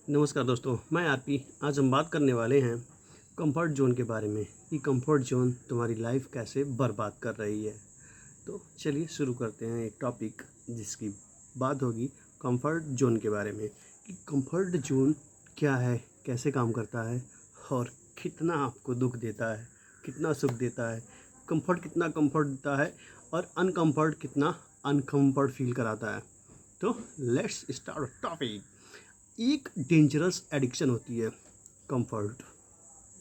नमस्कार दोस्तों, मैं आरपी। आज हम बात करने वाले हैं कंफर्ट ज़ोन के बारे में कि कंफर्ट ज़ोन तुम्हारी लाइफ कैसे बर्बाद कर रही है। तो चलिए शुरू करते हैं एक टॉपिक जिसकी बात होगी कंफर्ट ज़ोन के बारे में कि कंफर्ट ज़ोन क्या है, कैसे काम करता है और कितना आपको दुख देता है, कितना सुख देता है, कंफर्ट कितना कंफर्ट देता है और अनकंफर्ट कितना अनकंफर्ट फील कराता है। तो लेट्स स्टार्ट टॉपिक। एक डेंजरस एडिक्शन होती है कंफर्ट।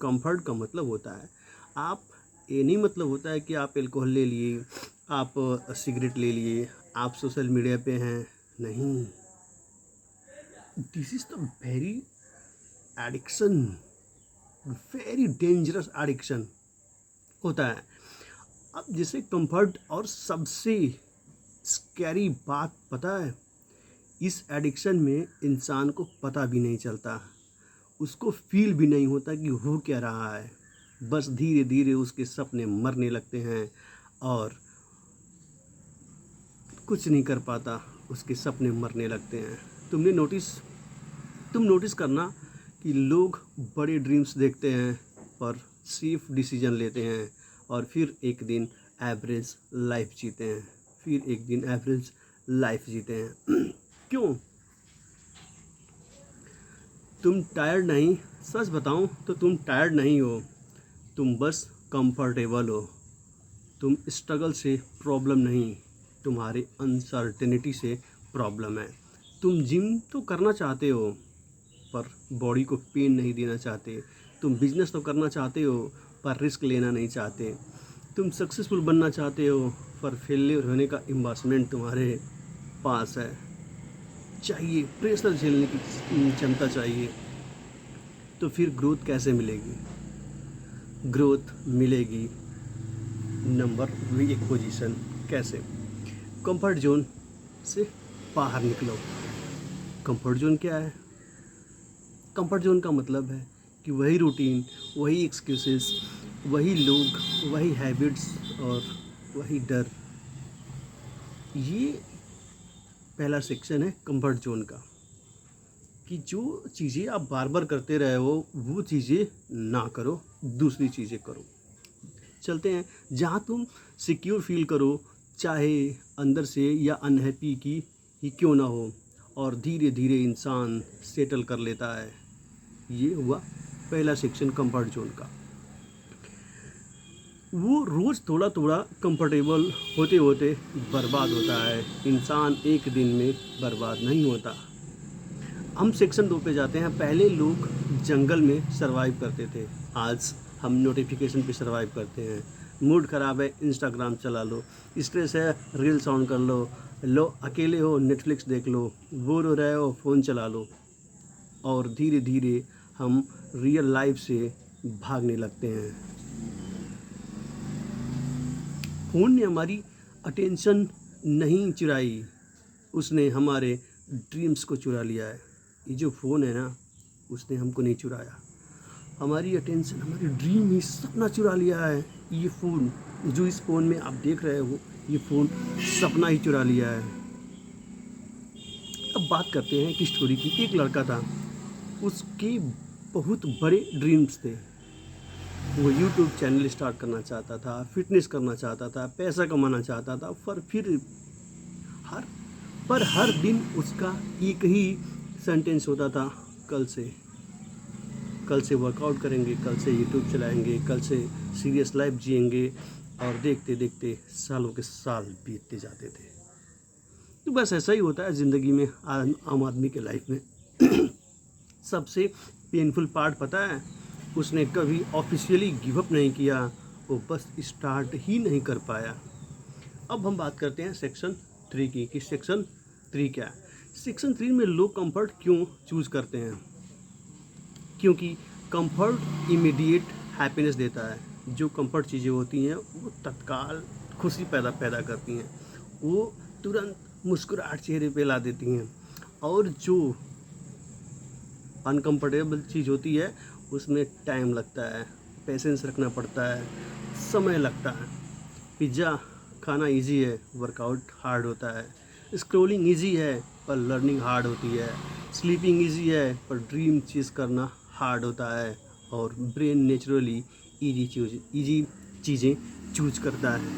कंफर्ट का मतलब होता है आप, ये नहीं मतलब होता है कि आप अल्कोहल ले लिए, आप सिगरेट ले लिए, आप सोशल मीडिया पे हैं। नहीं, this is the very addiction, very dangerous addiction होता है। अब जैसे कंफर्ट और सबसे स्कैरी बात पता है, इस एडिक्शन में इंसान को पता भी नहीं चलता, उसको फील भी नहीं होता कि हो क्या रहा है। बस धीरे धीरे उसके सपने मरने लगते हैं और कुछ नहीं कर पाता, उसके सपने मरने लगते हैं। तुम नोटिस करना कि लोग बड़े ड्रीम्स देखते हैं पर सेफ डिसीजन लेते हैं और फिर एक दिन एवरेज लाइफ जीते हैं, फिर एक दिन एवरेज लाइफ जीते हैं। क्यों? तुम टायर्ड नहीं, सच बताऊं तो तुम टायर्ड नहीं हो, तुम बस कंफर्टेबल हो। तुम स्ट्रगल से प्रॉब्लम नहीं, तुम्हारे अनसर्टेनिटी से प्रॉब्लम है। तुम जिम तो करना चाहते हो पर बॉडी को पेन नहीं देना चाहते। तुम बिजनेस तो करना चाहते हो पर रिस्क लेना नहीं चाहते। तुम सक्सेसफुल बनना चाहते हो पर फेलियर होने का एम्बार्समेंट तुम्हारे पास है। चाहिए प्रेशर झेलने की क्षमता चाहिए। तो फिर ग्रोथ कैसे मिलेगी? ग्रोथ मिलेगी नंबर एक पोजीशन। कैसे? कंफर्ट जोन से बाहर निकलो। कंफर्ट जोन क्या है? कंफर्ट जोन का मतलब है कि वही रूटीन, वही एक्सक्यूजेस, वही लोग, वही हैबिट्स और वही डर। ये पहला सेक्शन है कंफर्ट जोन का कि जो चीज़ें आप बार बार करते रहे हो वो चीज़ें ना करो, दूसरी चीज़ें करो। चलते हैं जहाँ तुम सिक्योर फील करो, चाहे अंदर से या अनहैप्पी की ही क्यों ना हो, और धीरे धीरे इंसान सेटल कर लेता है। ये हुआ पहला सेक्शन कंफर्ट जोन का। वो रोज़ थोड़ा थोड़ा कंफर्टेबल होते होते बर्बाद होता है। इंसान एक दिन में बर्बाद नहीं होता। हम सेक्शन 2 पे जाते हैं। पहले लोग जंगल में सरवाइव करते थे, आज हम नोटिफिकेशन पे सरवाइव करते हैं। मूड ख़राब है, इंस्टाग्राम चला लो। स्ट्रेस है, रील्स ऑन कर लो। अकेले हो, नेटफ्लिक्स देख लो। बोर हो रहे हो, फ़ोन चला लो। और धीरे धीरे हम रियल लाइफ से भागने लगते हैं। फ़ोन ने हमारी अटेंशन नहीं चुराई, उसने हमारे ड्रीम्स को चुरा लिया है। ये जो फ़ोन है ना, उसने हमको नहीं चुराया, हमारी अटेंशन, हमारी ड्रीम ही सपना चुरा लिया है। ये फ़ोन, जो इस फ़ोन में आप देख रहे हो, ये फ़ोन सपना ही चुरा लिया है। अब बात करते हैं एक स्टोरी की। एक लड़का था, उसके बहुत बड़े ड्रीम्स थे। वो यूट्यूब चैनल स्टार्ट करना चाहता था, फिटनेस करना चाहता था, पैसा कमाना चाहता था, हर हर दिन उसका एक ही सेंटेंस होता था, कल से वर्कआउट करेंगे, कल से यूट्यूब चलाएंगे, कल से सीरियस लाइफ जिएंगे। और देखते देखते सालों के साल बीतते जाते थे। तो बस ऐसा ही होता है ज़िंदगी में, आम आदमी के लाइफ में। सबसे पेनफुल पार्ट पता है, उसने कभी ऑफिशियली गिव अप नहीं किया, वो बस स्टार्ट ही नहीं कर पाया। अब हम बात करते हैं सेक्शन 3 की कि सेक्शन 3 क्या है। सेक्शन 3 में लोग कंफर्ट क्यों चूज़ करते हैं? क्योंकि कंफर्ट इमीडिएट हैप्पीनेस देता है। जो कंफर्ट चीज़ें होती हैं वो तत्काल खुशी पैदा करती हैं, वो तुरंत मुस्कुराहट चेहरे पे ला देती हैं। और जो अनकंफर्टेबल चीज़ होती है उसमें टाइम लगता है, पेशेंस रखना पड़ता है, समय लगता है। पिज़्ज़ा खाना इजी है, वर्कआउट हार्ड होता है। स्क्रॉलिंग इजी है पर लर्निंग हार्ड होती है। स्लीपिंग इजी है पर ड्रीम चेज़ करना हार्ड होता है, और ब्रेन नेचुरली इजी चीज़ें चूज करता है।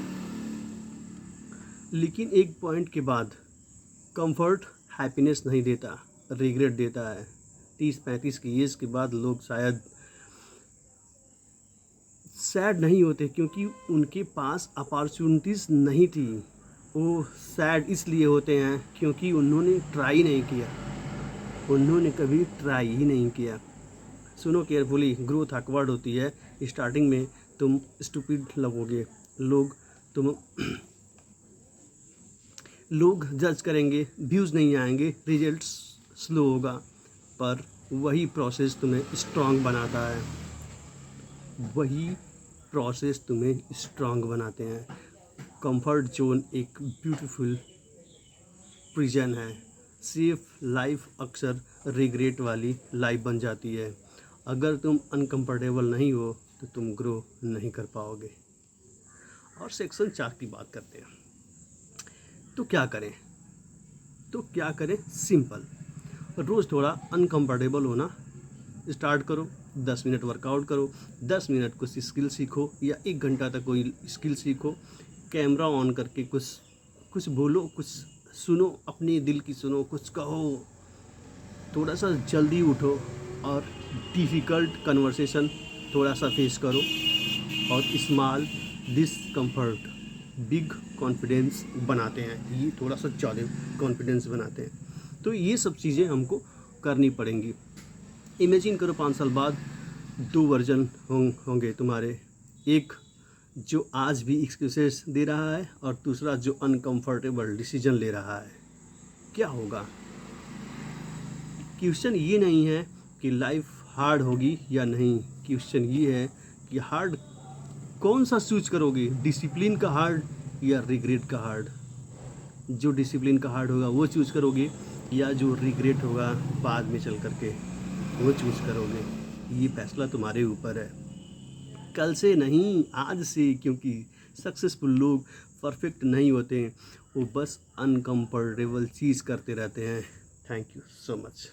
लेकिन एक पॉइंट के बाद कंफर्ट हैप्पीनेस नहीं देता, रिग्रेट देता है। 30-35 की एज के बाद लोग शायद सैड नहीं होते क्योंकि उनके पास अपॉर्चुनिटीज़ नहीं थी, वो सैड इसलिए होते हैं क्योंकि उन्होंने ट्राई नहीं किया, उन्होंने कभी ट्राई ही नहीं किया। सुनो केयरफुली, ग्रोथ awkward होती है। स्टार्टिंग में तुम स्टूपिड लगोगे, तुम लोग जज करेंगे, व्यूज़ नहीं आएंगे, रिजल्ट्स स्लो होगा, पर वही प्रोसेस तुम्हें स्ट्रांग बनाता है, वही प्रोसेस तुम्हें स्ट्रांग बनाते हैं। कंफर्ट जोन एक ब्यूटीफुल प्रिजन है। सेफ लाइफ अक्सर रिग्रेट वाली लाइफ बन जाती है। अगर तुम अनकंफर्टेबल नहीं हो तो तुम ग्रो नहीं कर पाओगे। और सेक्शन 4 की बात करते हैं। तो क्या करें? सिंपल, रोज़ थोड़ा अनकंफर्टेबल होना स्टार्ट करो। 10 मिनट वर्कआउट करो, 10 मिनट कुछ स्किल सीखो, या 1 घंटा तक कोई स्किल सीखो। कैमरा ऑन करके कुछ बोलो, कुछ सुनो, अपने दिल की सुनो, कुछ कहो। थोड़ा सा जल्दी उठो और डिफ़िकल्ट कन्वर्सेशन थोड़ा सा फेस करो। और स्मॉल डिसकम्फर्ट बिग कॉन्फिडेंस बनाते हैं, ये थोड़ा सा ज़्यादा कॉन्फिडेंस बनाते हैं। तो ये सब चीज़ें हमको करनी पड़ेंगी। इमेजिन करो 5 साल बाद 2 वर्जन होंगे तुम्हारे, एक जो आज भी एक्सक्यूजेस दे रहा है और दूसरा जो अनकंफर्टेबल डिसीजन ले रहा है। क्या होगा? क्वेश्चन ये नहीं है कि लाइफ हार्ड होगी या नहीं, क्वेश्चन ये है कि हार्ड कौन सा चूज करोगे, डिसिप्लिन का हार्ड या रिग्रेट का हार्ड। जो डिसिप्लिन का हार्ड होगा वो चूज करोगे, या जो रिग्रेट होगा बाद में चल करके वो चूज करोगे। ये फैसला तुम्हारे ऊपर है, कल से नहीं आज से, क्योंकि सक्सेसफुल लोग परफेक्ट नहीं होते, वो बस अनकंफर्टेबल चीज़ करते रहते हैं। Thank you so much.